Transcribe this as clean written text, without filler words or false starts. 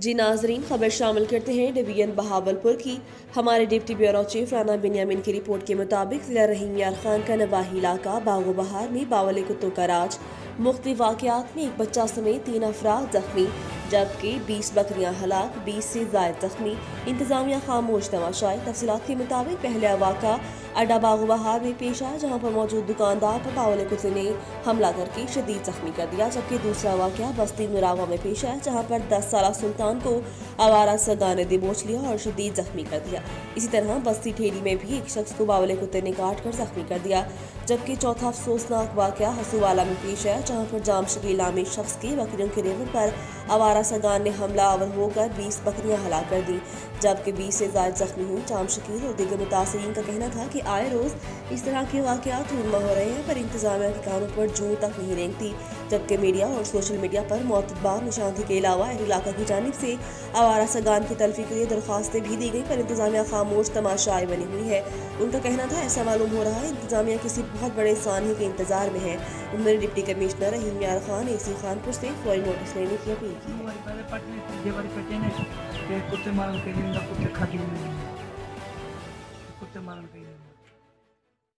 जी नाजरीन, खबर शामिल करते हैं डिवीजन बहावलपुर की। हमारे deputy bureau chief Rana Binyamin की रिपोर्ट के मुताबिक जिला रहीम यार खान का नवाही इलाका बागो बहार में बावले कुत्तों का राज। मुख्तलिफ वाक़यात में एक बच्चा समेत 3 अफराद जख्मी, जबकि 20 बकरियां हलाक, 20 से ज़ायद जख्मी। इंतजामिया खामोश तमाशाई। तफसीलात के मुताबिक पहला वाक़ा अड्डा बागो बहार में पेश आया, जहाँ पर मौजूद दुकानदार पर बावले कुत्ते ने हमला करके शदीद जख्मी कर दिया। जबकि दूसरा वाक़या बस्ती मुरावा में पेश आया, जहाँ पर 10 साल सुल्तान को आवारा सगा ने दबोच लिया और शदीद जख्मी कर दिया। इसी तरह बस्ती ठेरी में भी एक शख्स को बावले कुत्ते ने काट कर जख्मी कर दिया। जबकि चौथा अफसोसनाक वाक़या हसूवाला में पेश आया, जहाँ पर जाम शकील नामी शख्स की बकरियों के रेवड़ पर आवारा सगान ने हमला आवर होकर 20 बकरियां हलाक कर दी, जबकि 20 से ज़ायद जख्मी हुई। जाम शकील और दीगर मुतासरीन का कहना था कि आए रोज़ इस तरह के वाक़यात रूनमा हो रहे हैं, पर इंतजामिया के कानों पर जूं तक नहीं रेंगती। जबकि मीडिया और सोशल मीडिया पर मोतबार निशानदी के अलावा अहल इलाका की जानिब से आवारा सगान की तलफी के लिए दरख्वास्तें भी दी गई, पर इंतजामिया खामोश तमाशाई बनी हुई है। उनका कहना था ऐसा मालूम हो रहा है इंतजामिया किसी बहुत बड़े सानहे के इंतजार में है। उन्होंने डिप्टी कमिश्नर रहीम यार खान AC खानपुर से फौरी नोटिस लेने की अपील की। कुत्ते मारन के लिए कुत्ते खाती कुत्ते मारन के लिए